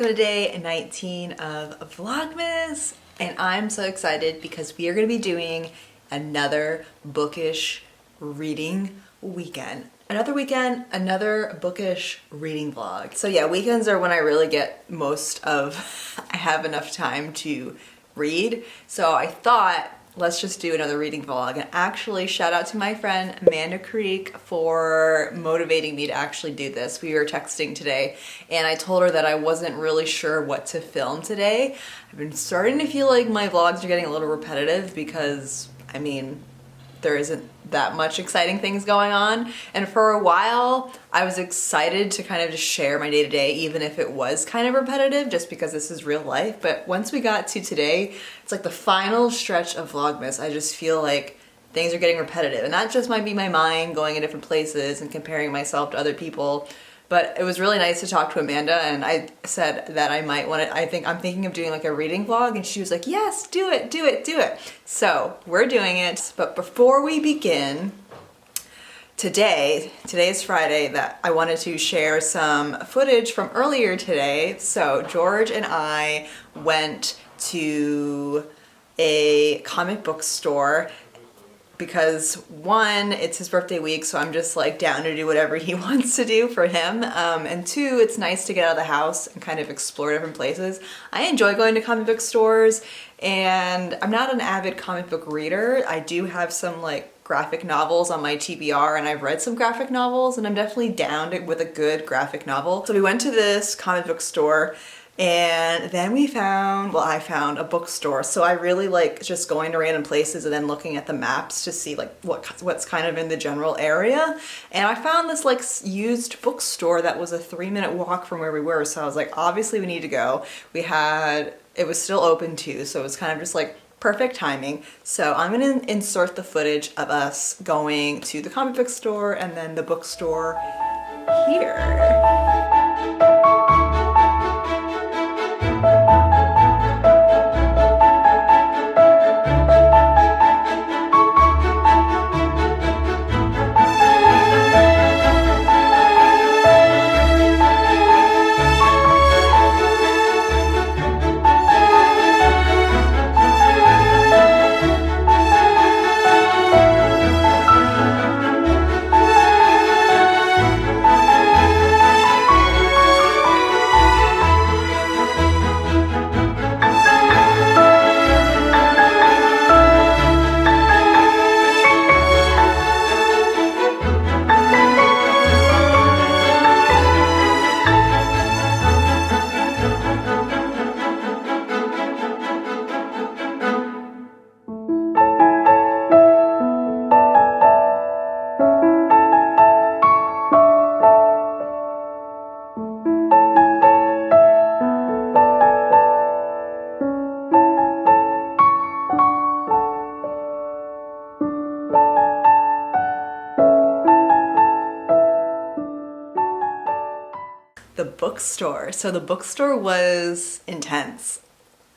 welcome to day 19 of Vlogmas, and I'm so excited because we are going to be doing another bookish reading weekend. Another bookish reading vlog. So yeah, weekends are when I really get I have enough time to read. So I thought, let's just do another reading vlog. And actually, shout out to my friend Amanda Creek for motivating me to actually do this. We were texting today and I told her that I wasn't really sure what to film today. I've been starting to feel like my vlogs are getting a little repetitive because, I mean, there isn't that much exciting things going on. And for a while, I was excited to kind of just share my day-to-day, even if it was kind of repetitive, just because this is real life. But once we got to today, it's like the final stretch of Vlogmas. I just feel like things are getting repetitive. And that just might be my mind going in different places and comparing myself to other people. But it was really nice to talk to Amanda, and I said that I might want to, I'm thinking of doing like a reading vlog, and she was like, yes, do it. So we're doing it. But before we begin, today is Friday, that I wanted to share some footage from earlier today. So George and I went to a comic book store because one, it's his birthday week, so I'm just like down to do whatever he wants to do for him. And two, it's nice to get out of the house and kind of explore different places. I enjoy going to comic book stores, and I'm not an avid comic book reader. I do have some like graphic novels on my TBR, and I've read some graphic novels, and I'm definitely down with a good graphic novel. So we went to this comic book store, and then I found a bookstore. So I really like just going to random places and then looking at the maps to see like what's kind of in the general area. And I found this like used bookstore that was a 3-minute walk from where we were. So I was like, obviously we need to go. It was still open too, so it was kind of just like perfect timing. So I'm gonna insert the footage of us going to the comic book store and then the bookstore here. So the bookstore was intense.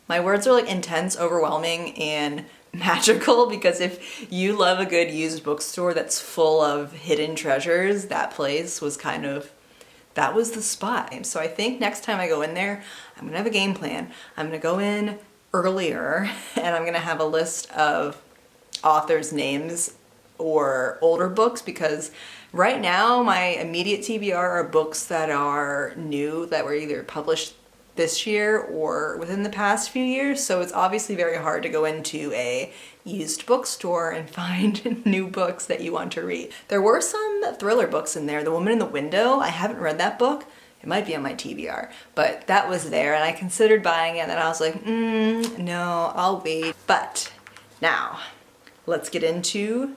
My words are like intense, overwhelming, and magical, because if you love a good used bookstore that's full of hidden treasures, that place was that was the spot. So I think next time I go in there, I'm gonna have a game plan. I'm gonna go in earlier and I'm gonna have a list of authors' names or older books, because right now my immediate TBR are books that are new, that were either published this year or within the past few years. So it's obviously very hard to go into a used bookstore and find new books that you want to read. There were some thriller books in there. The Woman in the Window, I haven't read that book. It might be on my TBR, but that was there and I considered buying it, and then I was like, no, I'll wait. But now let's get into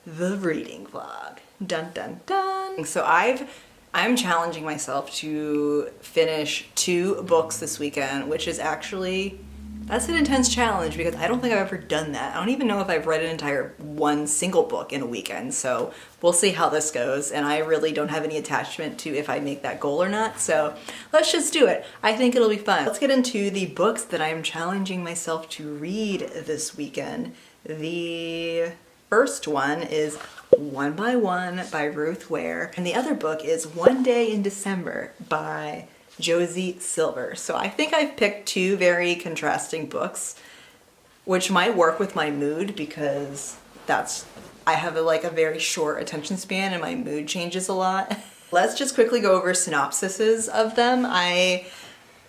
the reading vlog. Dun dun dun. So I'm challenging myself to finish 2 books this weekend, which is actually, that's an intense challenge because I don't think I've ever done that. I don't even know if I've read an entire one single book in a weekend. So we'll see how this goes. And I really don't have any attachment to if I make that goal or not. So let's just do it. I think it'll be fun. Let's get into the books that I'm challenging myself to read this weekend. The first one is One by One by Ruth Ware, and the other book is One Day in December by Josie Silver. So I think I've picked two very contrasting books, which might work with my mood because I have a very short attention span and my mood changes a lot. Let's just quickly go over synopsises of them. I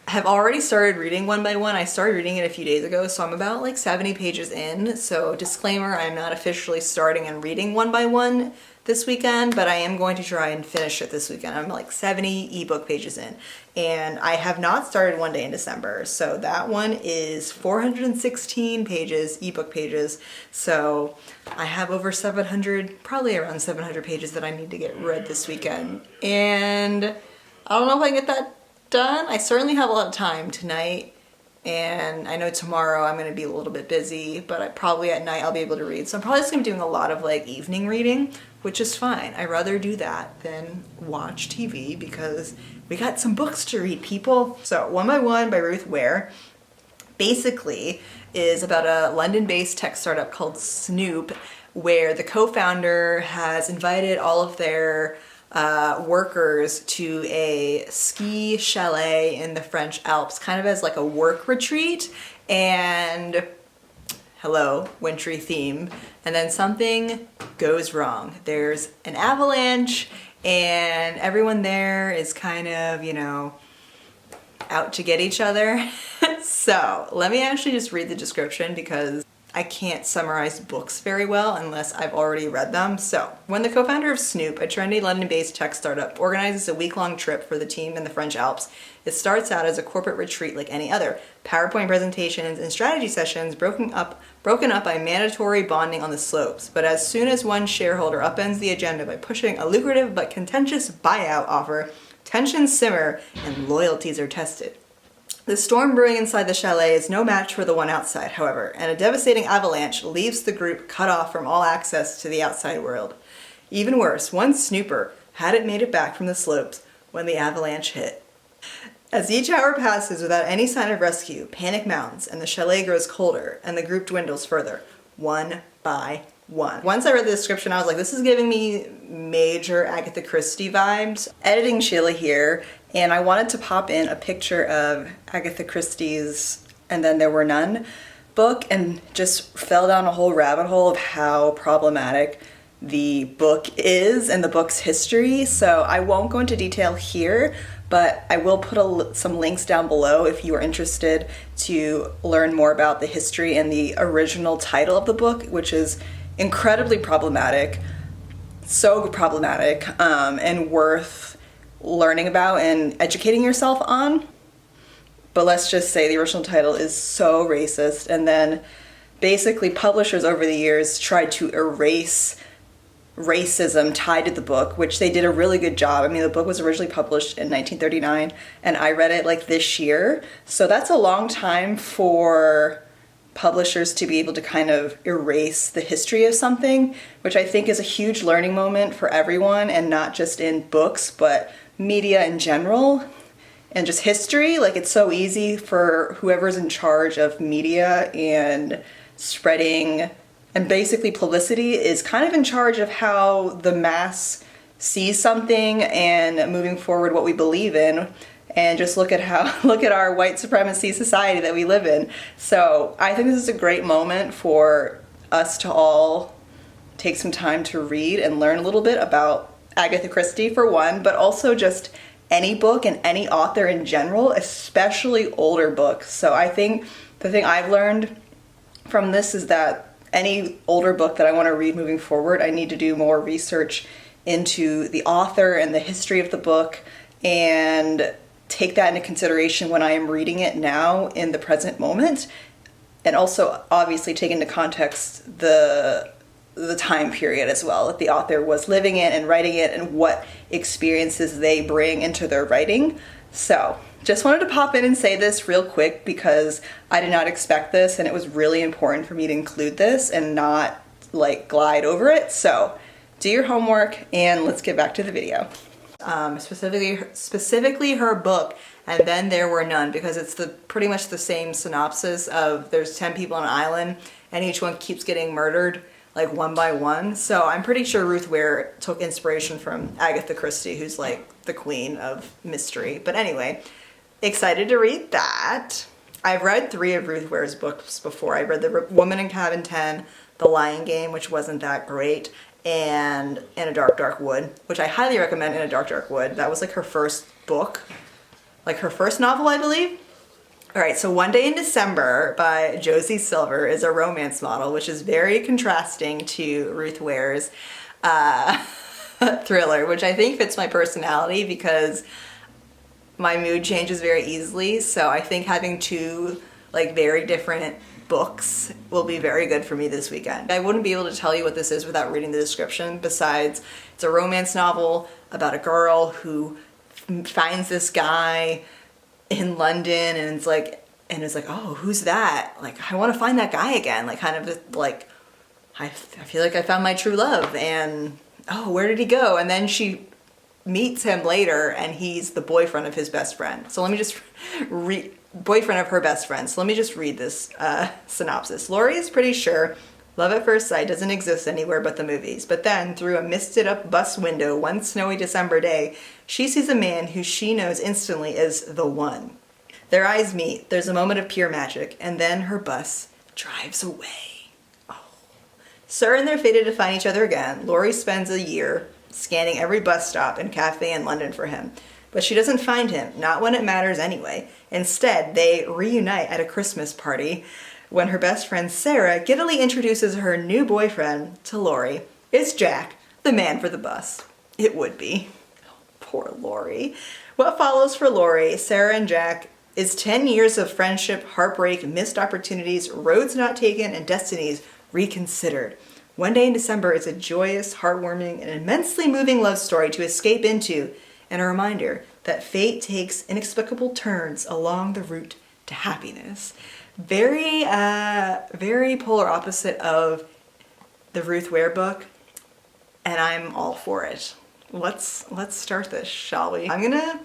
have already started reading one by one. I started reading it a few days ago, so I'm about like 70 pages in. So disclaimer, I'm not officially starting and reading one by one this weekend, but I am going to try and finish it this weekend. I'm like 70 ebook pages in, and I have not started One Day in December. So that one is 416 pages, ebook pages. So I have over 700, probably around 700 pages that I need to get read this weekend. And I don't know if I can get that done. I certainly have a lot of time tonight, and I know tomorrow I'm going to be a little bit busy, but probably at night I'll be able to read. So I'm probably just going to be doing a lot of like evening reading, which is fine. I'd rather do that than watch TV because we got some books to read, people. So One by One by Ruth Ware basically is about a London-based tech startup called Snoop, where the co-founder has invited all of their workers to a ski chalet in the French Alps, kind of as like a work retreat, and hello, wintry theme, and then something goes wrong. There's an avalanche and everyone there is kind of, you know, out to get each other. So let me actually just read the description because I can't summarize books very well unless I've already read them. So, when the co-founder of Snoop, a trendy London-based tech startup, organizes a week-long trip for the team in the French Alps, it starts out as a corporate retreat like any other. PowerPoint presentations and strategy sessions broken up by mandatory bonding on the slopes. But as soon as one shareholder upends the agenda by pushing a lucrative but contentious buyout offer, tensions simmer and loyalties are tested. The storm brewing inside the chalet is no match for the one outside, however, and a devastating avalanche leaves the group cut off from all access to the outside world. Even worse, one snooper hadn't made it back from the slopes when the avalanche hit. As each hour passes without any sign of rescue, panic mounts and the chalet grows colder and the group dwindles further, one by one. Once I read the description, I was like, this is giving me major Agatha Christie vibes. Editing Sheila here, and I wanted to pop in a picture of Agatha Christie's And Then There Were None book and just fell down a whole rabbit hole of how problematic the book is and the book's history. So I won't go into detail here, but I will put some links down below if you are interested to learn more about the history and the original title of the book, which is incredibly problematic, so problematic, and worth learning about and educating yourself on. But let's just say the original title is so racist, and then basically publishers over the years tried to erase racism tied to the book, which they did a really good job. I mean, the book was originally published in 1939, and I read it like this year, so that's a long time for publishers to be able to kind of erase the history of something, which I think is a huge learning moment for everyone, and not just in books, but media in general, and just history. Like, it's so easy for whoever's in charge of media and spreading and basically publicity is kind of in charge of how the mass sees something and moving forward what we believe in. And just look at our white supremacy society that we live in. So I think this is a great moment for us to all take some time to read and learn a little bit about Agatha Christie for one, but also just any book and any author in general, especially older books. So I think the thing I've learned from this is that any older book that I want to read moving forward, I need to do more research into the author and the history of the book, and take that into consideration when I am reading it now in the present moment, and also obviously take into context the time period as well that the author was living in and writing it, and what experiences they bring into their writing. So just wanted to pop in and say this real quick because I did not expect this, and it was really important for me to include this and not like glide over it. So do your homework and let's get back to the video. Specifically her book, And Then There Were None, because it's pretty much the same synopsis of there's 10 people on an island and each one keeps getting murdered like one by one. So I'm pretty sure Ruth Ware took inspiration from Agatha Christie, who's like the queen of mystery. But anyway, excited to read that. I've read 3 of Ruth Ware's books before. I read The Woman in Cabin 10, The Lion Game, which wasn't that great, and In a Dark, Dark Wood, which I highly recommend. In a Dark, Dark Wood. That was like her first book, like her first novel, I believe. All right, so One Day in December by Josie Silver is a romance novel, which is very contrasting to Ruth Ware's thriller, which I think fits my personality because my mood changes very easily. So I think having 2 like very different books will be very good for me this weekend. I wouldn't be able to tell you what this is without reading the description. Besides, it's a romance novel about a girl who finds this guy in London and it's like, oh, who's that? Like, I want to find that guy again. Like, kind of like, I feel like I found my true love, and oh, where did he go? And then she meets him later and he's the boyfriend of his best friend. So let me just boyfriend of her best friend. So let me just read this synopsis. Laurie is pretty sure love at first sight doesn't exist anywhere but the movies. But then, through a misted up bus window one snowy December day, she sees a man who she knows instantly is the one. Their eyes meet, there's a moment of pure magic, and then her bus drives away. Oh. Certain they're fated to find each other again, Laurie spends a year scanning every bus stop and cafe in London for him. But she doesn't find him, not when it matters anyway. Instead, they reunite at a Christmas party when her best friend Sarah giddily introduces her new boyfriend to Laurie. It's Jack, the man for the bus. It would be. Oh, poor Laurie. What follows for Laurie, Sarah, and Jack is 10 years of friendship, heartbreak, missed opportunities, roads not taken, and destinies reconsidered. One Day in December is a joyous, heartwarming, and immensely moving love story to escape into, and a reminder that fate takes inexplicable turns along the route to happiness. Very, very polar opposite of the Ruth Ware book, and I'm all for it. Let's start this, shall we? I'm gonna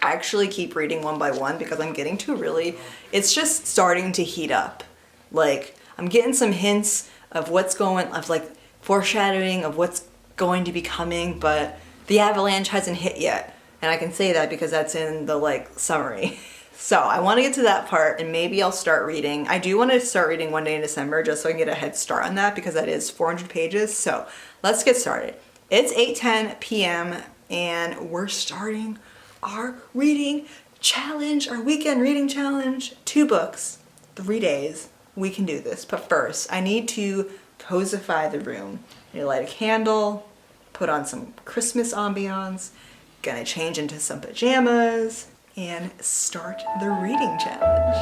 actually keep reading one by one because I'm getting to it's just starting to heat up. Like, I'm getting some hints of like foreshadowing of what's going to be coming, but the avalanche hasn't hit yet. And I can say that because that's in the like summary. So I want to get to that part and maybe I'll start reading. I do want to start reading One Day in December just so I can get a head start on that because that is 400 pages. So let's get started. It's 8:10 p.m. and we're starting our reading challenge, our weekend reading challenge. 2 books, 3 days. We can do this. But first, I need to cosify the room. I need to light a candle, put on some Christmas ambiance, gonna change into some pajamas, and start the reading challenge.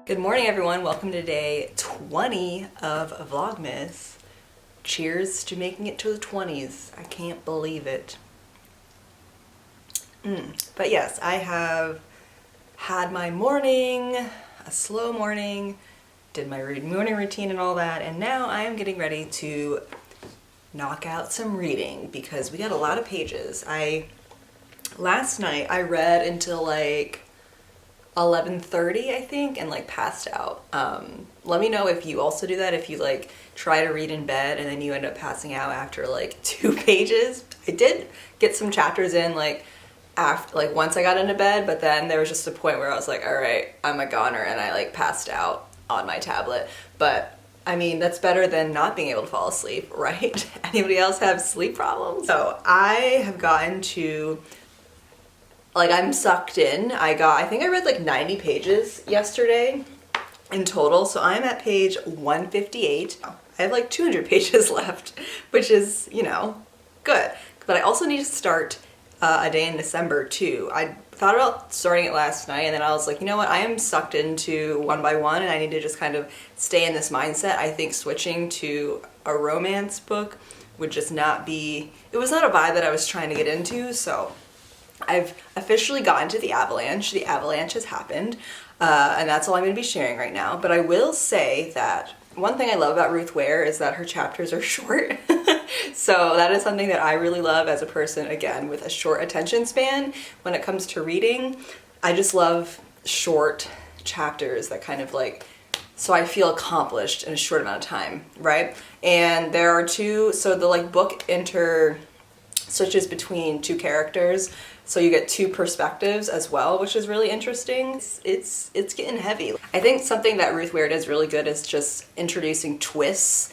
Good morning, everyone. Welcome to day 20 of Vlogmas. Cheers to making it to the 20s. I can't believe it. But yes, I have had my morning, a slow morning, did my morning routine and all that, and now I am getting ready to knock out some reading because we got a lot of pages. Last night I read until like 11:30, I think, and like passed out. Let me know if you also do that, if you like try to read in bed and then you end up passing out after like 2 pages. I did get some chapters in like after, like once I got into bed, but then there was just a point where I was like, all right, I'm a goner, and I like passed out on my tablet. But I mean, that's better than not being able to fall asleep, right? Anybody else have sleep problems? So I have gotten to, like, I'm sucked in. I think I read like 90 pages yesterday in total. So I'm at page 158. I have like 200 pages left, which is, you know, good. But I also need to start a day in December too. I thought about starting it last night, and then I was like, you know what, I am sucked into One by One, and I need to just kind of stay in this mindset. I think switching to a romance book would just not be, it was not a vibe that I was trying to get into. So I've officially gotten to the avalanche. The avalanche has happened, and that's all I'm going to be sharing right now. But I will say that one thing I love about Ruth Ware is that her chapters are short. So that is something that I really love as a person, again, with a short attention span when it comes to reading. I just love short chapters that kind of like, so I feel accomplished in a short amount of time, right? And there are two, so the like book switches between two characters, so you get two perspectives as well, which is really interesting. It's getting heavy. I think something that Ruth Ware does really good is just introducing twists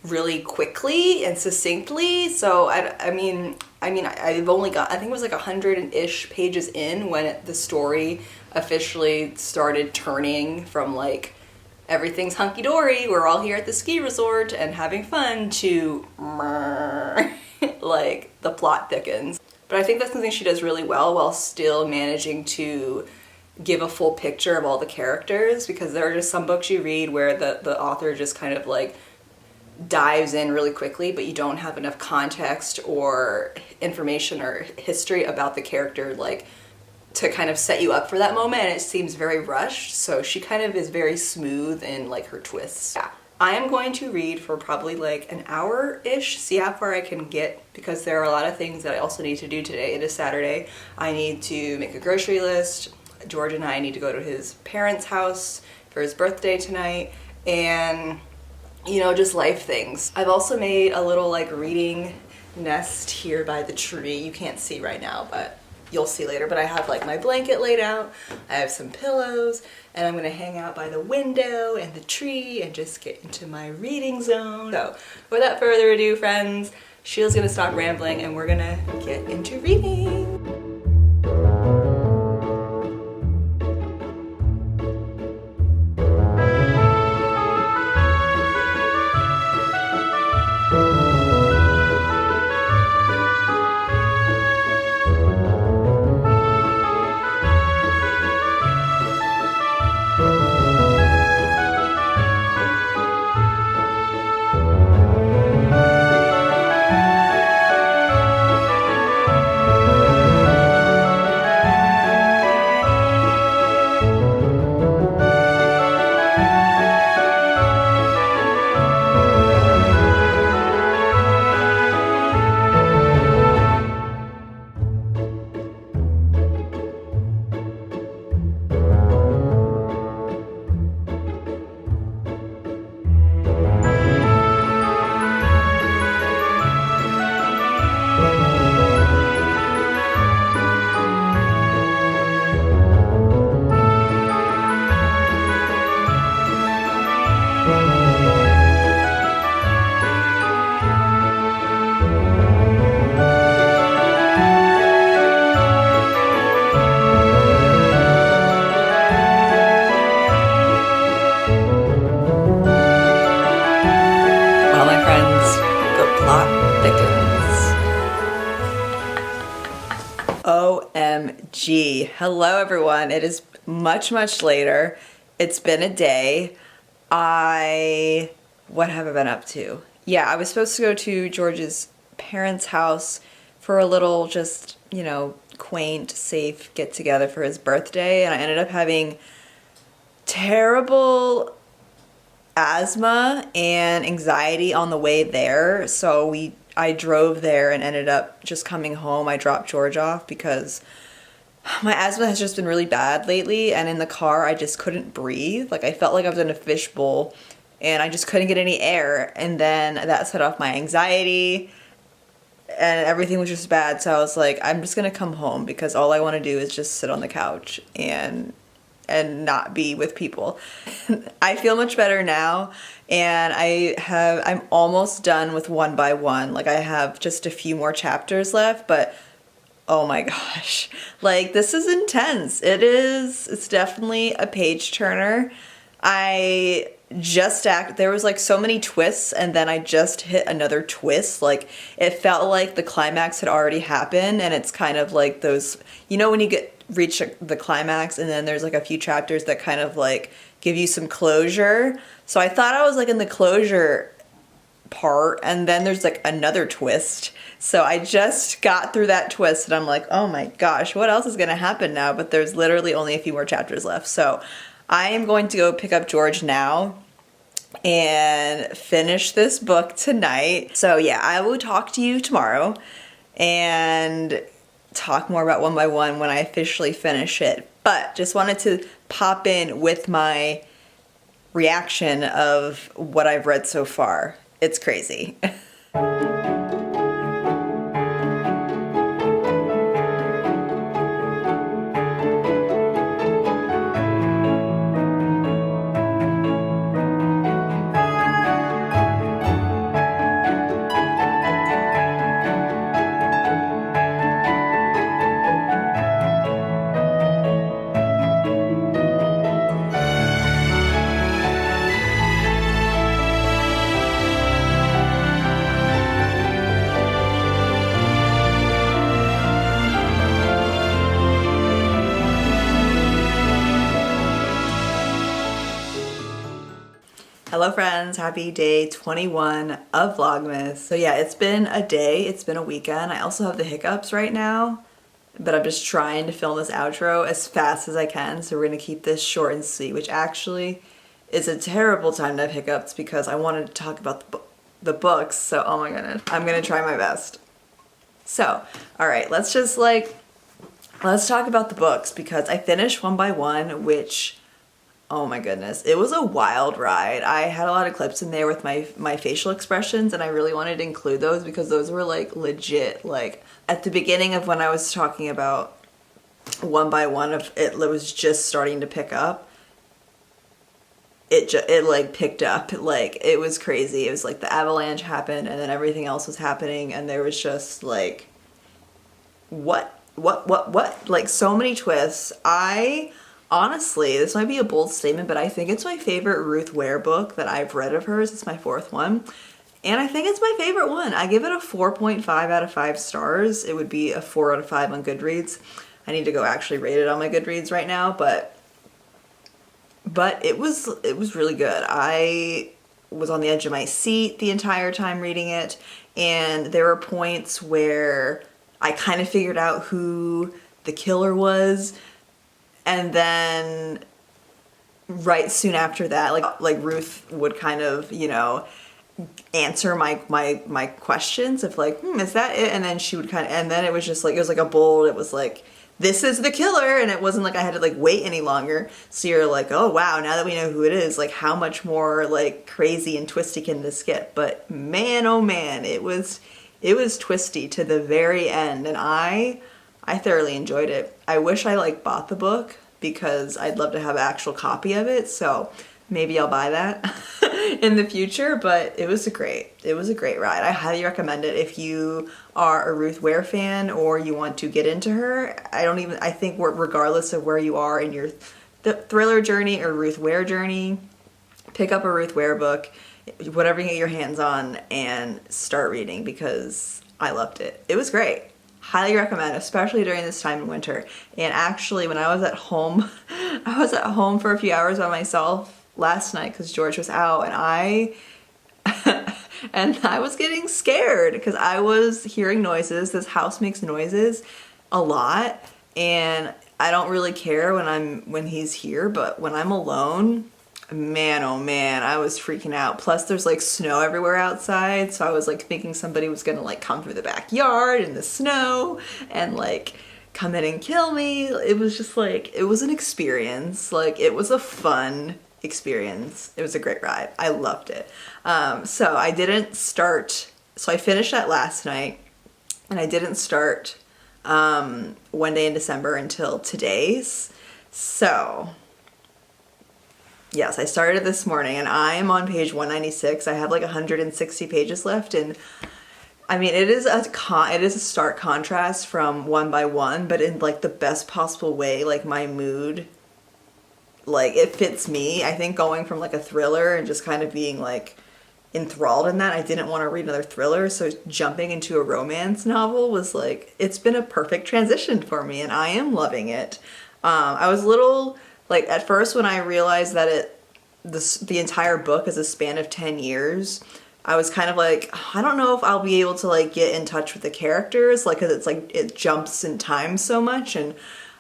really quickly and succinctly. So I mean I've only got, I think it was like 100-ish pages in when the story officially started turning from like everything's hunky-dory, we're all here at the ski resort and having fun, to like the plot thickens. But I think that's something she does really well while still managing to give a full picture of all the characters, because there are just some books you read where the author just kind of like dives in really quickly, but you don't have enough context or information or history about the character like to kind of set you up for that moment, and it seems very rushed. So she kind of is very smooth in like her twists. Yeah. I am going to read for probably like an hour-ish, see how far I can get, because there are a lot of things that I also need to do today. It is Saturday. I need to make a grocery list. George and I need to go to his parents' house for his birthday tonight, and you know, just life things. I've also made a little like reading nest here by the tree. You can't see right now, but you'll see later. But I have like my blanket laid out, I have some pillows, and I'm gonna hang out by the window and the tree and just get into my reading zone. So without further ado, friends, Sheila's gonna stop rambling and we're gonna get into reading. OMG. Hello everyone. It is much later. It's been a day. What have I been up to? Yeah, I was supposed to go to George's parents' house for a little just, you know, quaint, safe get together for his birthday, and I ended up having terrible asthma and anxiety on the way there. So I drove there and ended up just coming home. I dropped George off because my asthma has just been really bad lately, and in the car I just couldn't breathe. Like I felt like I was in a fishbowl and I just couldn't get any air, and then that set off my anxiety. and everything was just bad. So I was like, I'm just gonna come home because all I want to do is just sit on the couch and not be with people. I feel much better now, and I'm almost done with One by One. Like, I have just a few more chapters left, but oh my gosh, like, this is intense. It's definitely a page turner. There was like so many twists, and then I just hit another twist. Like, it felt like the climax had already happened, and it's kind of like those, you know, when you reach the climax and then there's like a few chapters that kind of like give you some closure. So I thought I was like in the closure part, and then there's like another twist. So I just got through that twist and I'm like, oh my gosh, what else is gonna happen now? But there's literally only a few more chapters left. So I am going to go pick up George now and finish this book tonight. So yeah, I will talk to you tomorrow and talk more about One by One when I officially finish it. But just wanted to pop in with my reaction of what I've read so far. It's crazy. Hello friends, happy day 21 of Vlogmas. So yeah, it's been a day, it's been a weekend. I also have the hiccups right now, but I'm just trying to film this outro as fast as I can. So we're gonna keep this short and sweet, which actually is a terrible time to have hiccups because I wanted to talk about the books. So oh my goodness, I'm gonna try my best. So, all right, let's talk about the books because I finished One by One, which, oh my goodness, it was a wild ride. I had a lot of clips in there with my facial expressions, and I really wanted to include those because those were like legit. Like at the beginning of when I was talking about One by One, of it was just starting to pick up. It like picked up, like it was crazy. It was like the avalanche happened and then everything else was happening, and there was just like what? Like so many twists. Honestly, this might be a bold statement, but I think it's my favorite Ruth Ware book that I've read of hers. It's my fourth one. And I think it's my favorite one. I give it a 4.5 out of 5 stars. It would be a 4 out of 5 on Goodreads. I need to go actually rate it on my Goodreads right now, but it was really good. I was on the edge of my seat the entire time reading it, and there were points where I kind of figured out who the killer was. And then right soon after that, like Ruth would kind of, you know, answer my questions of like, is that it? And then she would and then it was just like, it was like a bold, it was like, this is the killer. And it wasn't like I had to like wait any longer. So you're like, oh wow, now that we know who it is, like how much more like crazy and twisty can this get? But man, oh man, it was twisty to the very end. And I thoroughly enjoyed it. I wish I like bought the book because I'd love to have an actual copy of it. So maybe I'll buy that in the future, but it was a great ride. I highly recommend it if you are a Ruth Ware fan or you want to get into her. I think regardless of where you are in your thriller journey or Ruth Ware journey, pick up a Ruth Ware book, whatever you get your hands on, and start reading because I loved it. It was great. Highly recommend, especially during this time in winter. And actually, when I was at home, for a few hours by myself last night because George was out, and I was getting scared because I was hearing noises. This house makes noises a lot, and I don't really care when he's here, but when I'm alone, man, oh man, I was freaking out. Plus there's like snow everywhere outside, so I was like thinking somebody was gonna like come through the backyard in the snow and like come in and kill me. It was just like, it was an experience. Like it was a fun experience. It was a great ride. I loved it. So I finished that last night, and I didn't start One Day in December until today's. So yes, I started this morning and I'm on page 196. I have like 160 pages left, and I mean, it is a stark contrast from One by One, but in like the best possible way. Like my mood, like it fits me. I think going from like a thriller and just kind of being like enthralled in that, I didn't want to read another thriller, so jumping into a romance novel was like, it's been a perfect transition for me, and I am loving it. I was a little like, at first when I realized that the entire book is a span of 10 years, I was kind of like, I don't know if I'll be able to like get in touch with the characters, like, cause it's like it jumps in time so much, and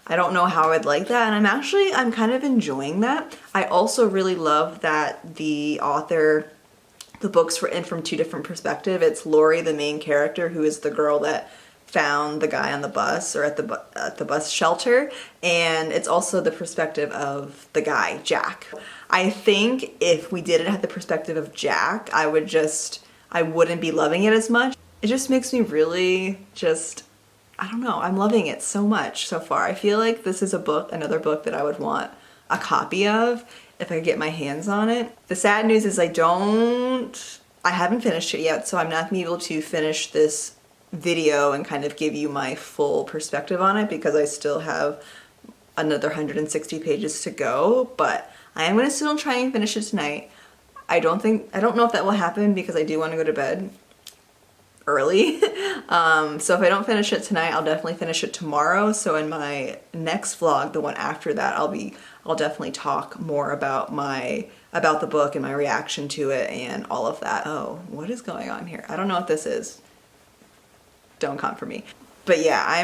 I don't know how I'd like that. And I'm kind of enjoying that. I also really love that the books were in from two different perspectives. It's Lori, the main character, who is the girl that found the guy on the bus, or at the bus shelter, and it's also the perspective of the guy, Jack. I think if we didn't have the perspective of Jack, I wouldn't be loving it as much. It just makes me really I don't know, I'm loving it so much so far. I feel like this is another book that I would want a copy of if I could get my hands on it. The sad news is I haven't finished it yet, so I'm not gonna be able to finish this video and kind of give you my full perspective on it because I still have another 160 pages to go, but I am gonna still try and finish it tonight. I don't know if that will happen because I do want to go to bed early. So if I don't finish it tonight, I'll definitely finish it tomorrow. So in my next vlog, the one after that, I'll definitely talk more about the book and my reaction to it and all of that. Oh, what is going on here? I don't know what this is. Don't come for me. But yeah,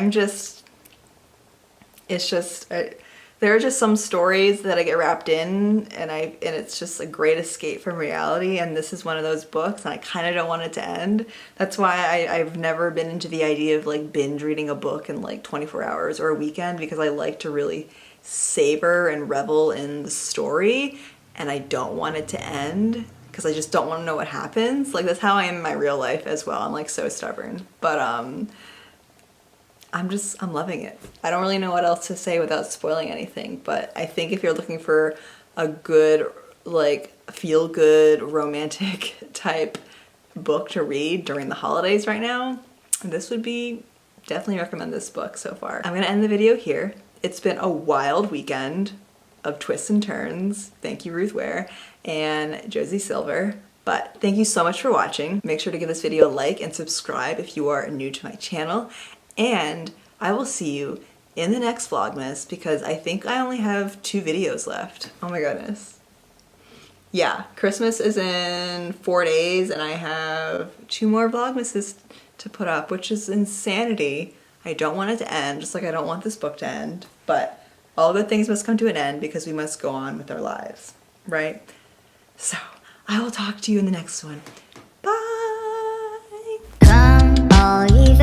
there are just some stories that I get wrapped in, and it's just a great escape from reality, and this is one of those books, and I kind of don't want it to end. That's why I've never been into the idea of like binge reading a book in like 24 hours or a weekend, because I like to really savor and revel in the story, and I don't want it to end because I just don't want to know what happens. Like, that's how I am in my real life as well. I'm like so stubborn, but I'm loving it. I don't really know what else to say without spoiling anything, but I think if you're looking for a good, like, feel-good, romantic type book to read during the holidays right now, this would be, definitely recommend this book so far. I'm gonna end the video here. It's been a wild weekend of twists and turns. Thank you, Ruth Ware and Josie Silver. But thank you so much for watching. Make sure to give this video a like and subscribe if you are new to my channel. And I will see you in the next Vlogmas, because I think I only have 2 videos left. Oh my goodness. Yeah, Christmas is in 4 days and I have 2 more Vlogmases to put up, which is insanity. I don't want it to end, just like I don't want this book to end, but all good things must come to an end because we must go on with our lives, right? So I will talk to you in the next one. Bye! Come all ye